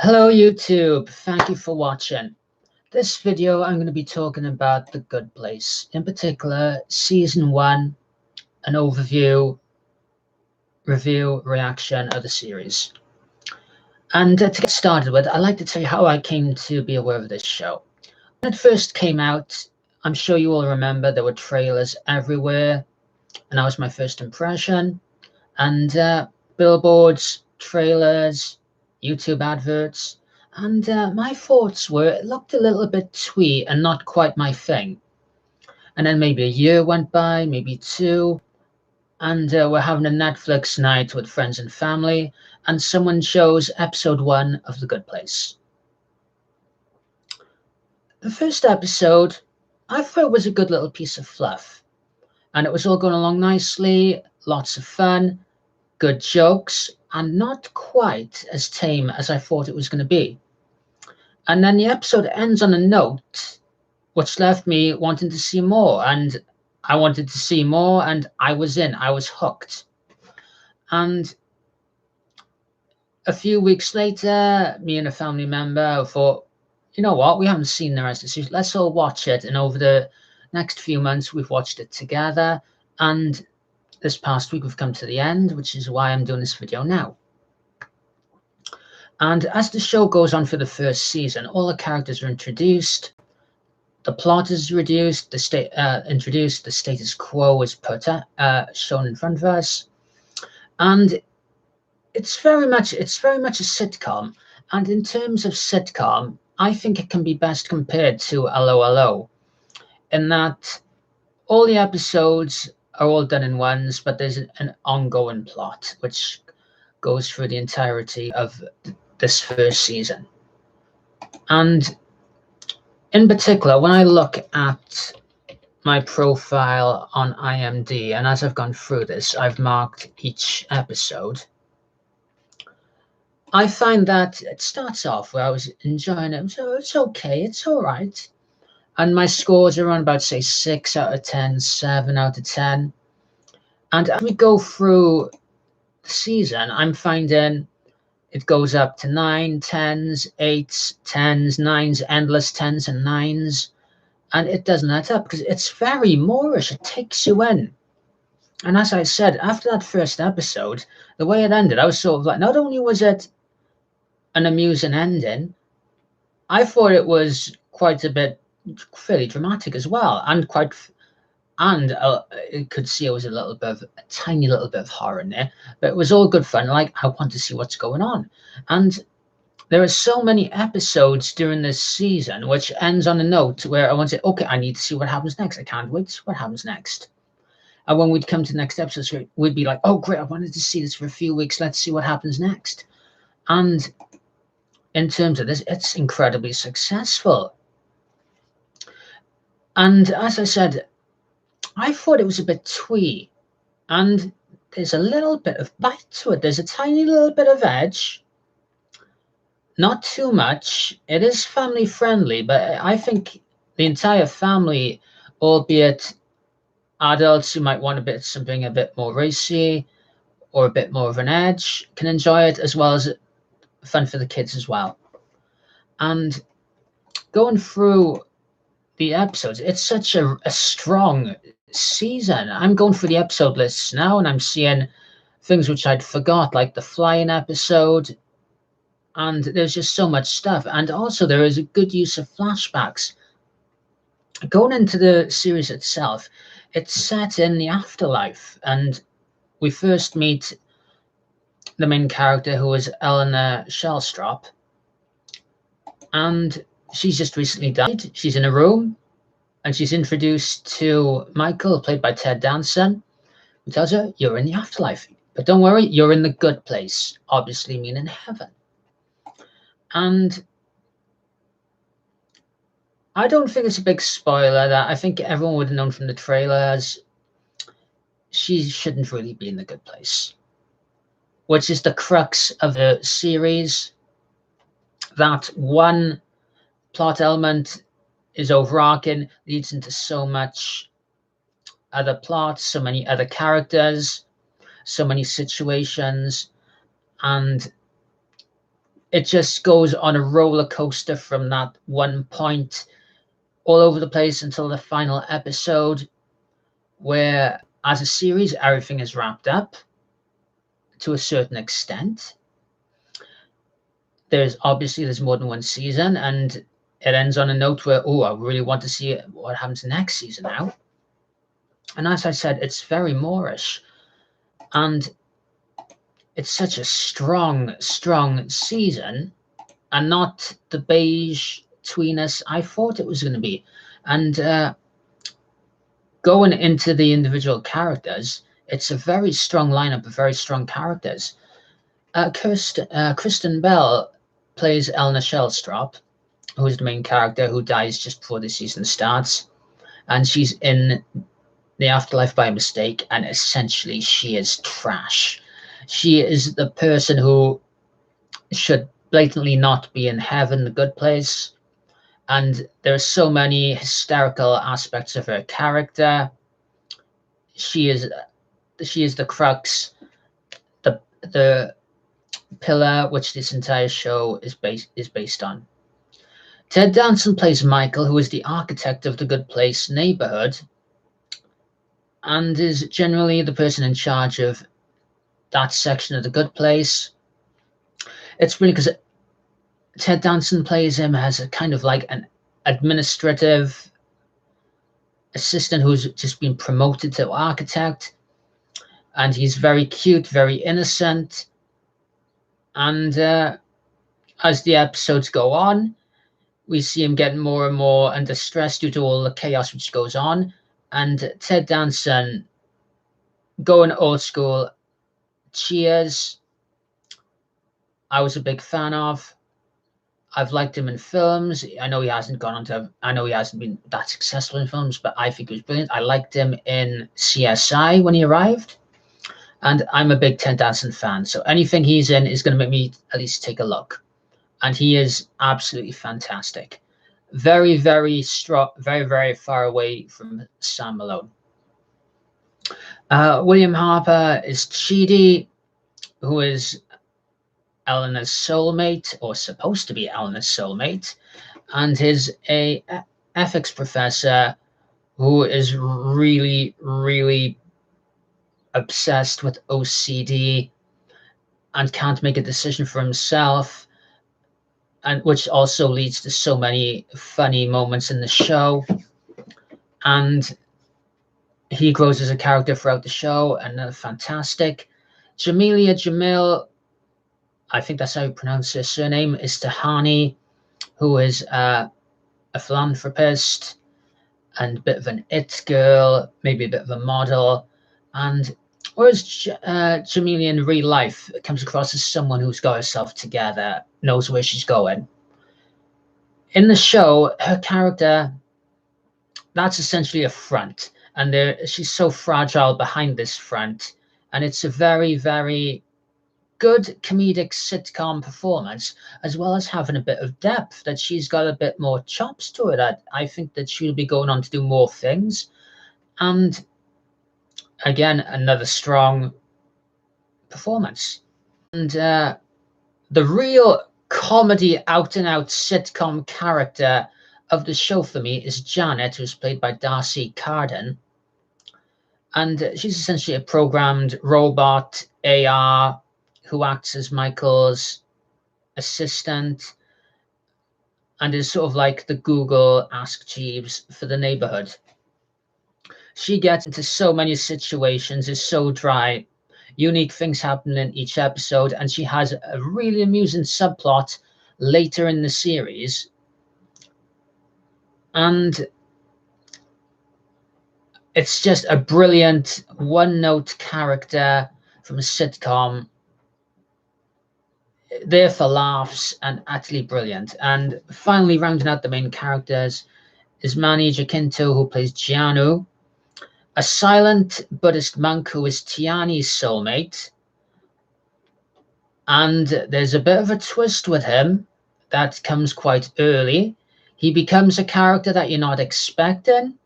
Hello YouTube, thank you for watching. This video I'm going to be talking about The Good Place, in particular Season 1, an overview, review, reaction of the series. And to get started with, I'd like to tell you how I came to be aware of this show. When it first came out, I'm sure you all remember there were trailers everywhere, and that was my first impression. And billboards, trailers, YouTube adverts, and my thoughts were it looked a little bit twee and not quite my thing. And then maybe a year went by, maybe two, and we're having a Netflix night with friends and family, and someone shows episode 1 of The Good Place. The first episode, I thought it was a good little piece of fluff, and it was all going along nicely, lots of fun, good jokes, and not quite as tame as I thought it was going to be. And then the episode ends on a note which left me wanting to see more, and I wanted to see more, and I was hooked. And a few weeks later, me and a family member thought, you know what, we haven't seen the rest of the series, let's all watch it. And over the next few months, we've watched it together, and this past week we've come to the end, which is why I'm doing this video now. And as the show goes on for the first season, all the characters are introduced, the plot is introduced, the status quo is shown in front of us, and it's very much a sitcom. And in terms of sitcom, I think it can be best compared to Hello Hello, in that all the episodes are all done in ones, but there's an ongoing plot which goes through the entirety of this first season. And in particular, when I look at my profile on IMDb, and as I've gone through this, I've marked each episode, I find that it starts off where I was enjoying it, so it's okay, it's all right. And my scores are around about, say, 6 out of 10, 7 out of 10. And as we go through the season, I'm finding it goes up to 9, 10s, 8s, 10s, 9s, endless 10s and 9s. And it doesn't let up because it's very Moorish. It takes you in. And as I said, after that first episode, the way it ended, I was sort of like, not only was it an amusing ending, I thought it was quite a bit fairly dramatic as well, and you could see it was a tiny little bit of horror in there, but it was all good fun. Like, I want to see what's going on. And there are so many episodes during this season which ends on a note where I want to say, okay, I need to see what happens next. I can't wait to see what happens next. And when we'd come to the next episode, we'd be like, oh, great, I wanted to see this for a few weeks. Let's see what happens next. And in terms of this, it's incredibly successful. And as I said, I thought it was a bit twee, and there's a little bit of bite to it. There's a tiny little bit of edge, not too much. It is family friendly, but I think the entire family, albeit adults who might want something a bit more racy or a bit more of an edge, can enjoy it, as well as fun for the kids as well. And going through the episodes, it's such a strong season. I'm going through the episode lists now, and I'm seeing things which I'd forgot, like the flying episode, and there's just so much stuff. And also there is a good use of flashbacks. Going into the series itself, it's set in the afterlife, and we first meet the main character, who is Eleanor Shellstrop, and she's just recently died. She's in a room, and she's introduced to Michael, played by Ted Danson, who tells her, you're in the afterlife, but don't worry, you're in the good place, obviously meaning heaven. And I don't think it's a big spoiler that I think everyone would have known from the trailers. She shouldn't really be in the good place, which is the crux of the series. That one plot element is overarching, leads into so much other plots, so many other characters, so many situations, and it just goes on a roller coaster from that one point all over the place until the final episode, where as a series everything is wrapped up to a certain extent. There's more than one season, and it ends on a note where, oh, I really want to see what happens next season now. And as I said, it's very Moorish, and it's such a strong season, and not the beige tweeness I thought it was going to be. And going into the individual characters, it's a very strong lineup of very strong characters. Kristen Bell plays Elna Shellstrop, who is the main character, who dies just before the season starts, and she's in the afterlife by mistake, and essentially she is trash. She is the person who should blatantly not be in heaven, the good place, and there are so many hysterical aspects of her character. She is the crux, the pillar which this entire show is based on. Ted Danson plays Michael, who is the architect of the Good Place neighborhood, and is generally the person in charge of that section of the Good Place. It's really because Ted Danson plays him as a kind of like an administrative assistant who's just been promoted to architect, and he's very cute, very innocent. And as the episodes go on, we see him getting more and more under stress due to all the chaos which goes on. And Ted Danson, going old school, Cheers, I was a big fan of. I've liked him in films. I know he hasn't been that successful in films, but I think he was brilliant. I liked him in CSI when he arrived, and I'm a big Ted Danson fan. So anything he's in is going to make me at least take a look. And he is absolutely fantastic. Very, very strong, very, very far away from Sam Malone. William Harper is Chidi, who is Eleanor's soulmate, or supposed to be Eleanor's soulmate, and is a ethics professor who is really, really obsessed with OCD and can't make a decision for himself, and which also leads to so many funny moments in the show. And he grows as a character throughout the show, and fantastic. Jameela Jamil, I think that's how you pronounce her surname, is Tahani, who is a philanthropist and a bit of an it girl, maybe a bit of a model. And whereas Jameela in real life comes across as someone who's got herself together, knows where she's going. In the show, her character, that's essentially a front, and she's so fragile behind this front, and it's a very, very good comedic sitcom performance, as well as having a bit of depth, that she's got a bit more chops to it. I think that she'll be going on to do more things. And again, another strong performance. And the real comedy, out and out sitcom character of the show for me is Janet, who's played by Darcy Carden. And she's essentially a programmed robot AR who acts as Michael's assistant and is sort of like the Google Ask Jeeves for the neighborhood. She gets into so many situations, is so dry, unique things happen in each episode, and she has a really amusing subplot later in the series. And it's just a brilliant one-note character from a sitcom, there for laughs and utterly brilliant. And finally, rounding out the main characters is Manny Jacinto, who plays Gianu, a silent Buddhist monk who is Tiani's soulmate. And there's a bit of a twist with him that comes quite early. He becomes a character that you're not expecting,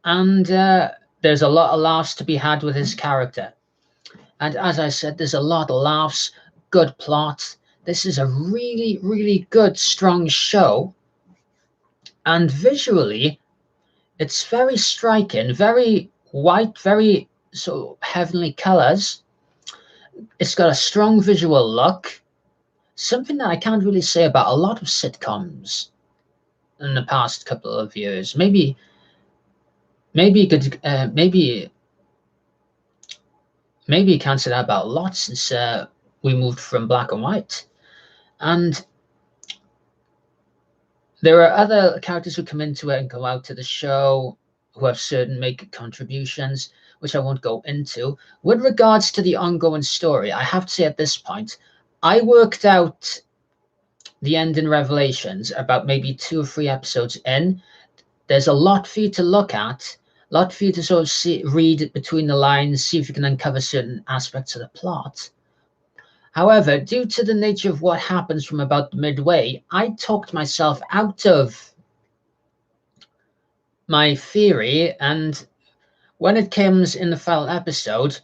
and there's a lot of laughs to be had with his character. And as I said, there's a lot of laughs, good plot. this is a really, really good, strong show. And visually, it's very striking, very white, very sort of heavenly colors. It's got a strong visual look, something that I can't really say about a lot of sitcoms in the past couple of years. Maybe you could maybe you can't say that about a lot since we moved from black and white. And there are other characters who come into it and go out to the show who have certain make contributions, which I won't go into. With regards to the ongoing story, I have to say at this point, I worked out the end in Revelations about maybe 2 or 3 episodes in. There's a lot for you to look at, a lot for you to sort of read between the lines, see if you can uncover certain aspects of the plot. However, due to the nature of what happens from about midway, I talked myself out of my theory, and when it comes in the final episode,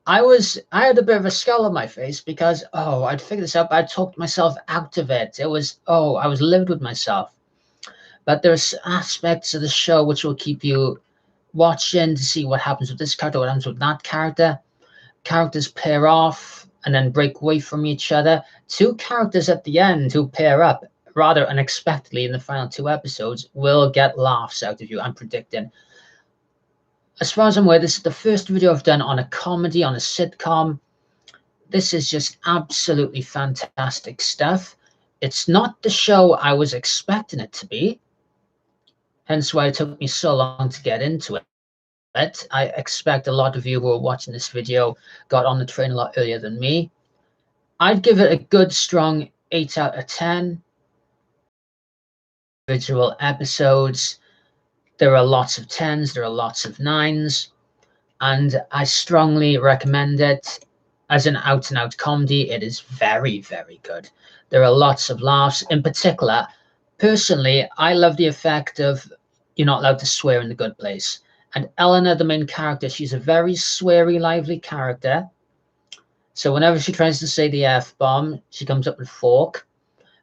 I had a bit of a scowl on my face because I'd figured this out, but I talked myself out of it. I was livid with myself. But there's aspects of the show which will keep you watching to see what happens with this character, what happens with that character. Characters pair off and then break away from each other. 2 characters at the end who pair up rather unexpectedly in the final 2 episodes will get laughs out of you, I'm predicting. As far as I'm aware, this is the first video I've done on a comedy, on a sitcom. This is just absolutely fantastic stuff. It's not the show I was expecting it to be, hence why it took me so long to get into it. I expect a lot of you who are watching this video got on the train a lot earlier than me. I'd give it a good strong 8 out of 10. Individual episodes, there are lots of 10s, there are lots of 9s, and I strongly recommend it. As an out-and-out comedy, it is very, very good. There are lots of laughs. In particular, personally, I love the effect of you're not allowed to swear in The Good Place. And Eleanor, the main character, she's a very sweary, lively character. So whenever she tries to say the F-bomb, she comes up with fork.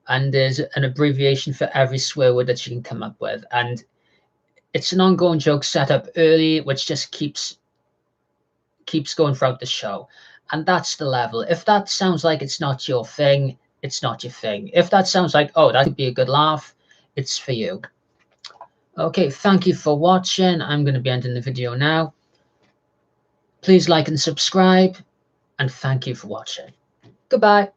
And there's an abbreviation for every swear word that she can come up with. And it's an ongoing joke set up early, which just keeps going throughout the show. And that's the level. If that sounds like it's not your thing, it's not your thing. If that sounds like, that could be a good laugh, it's for you. Okay, thank you for watching. I'm going to be ending the video now. Please like and subscribe, and thank you for watching. Goodbye.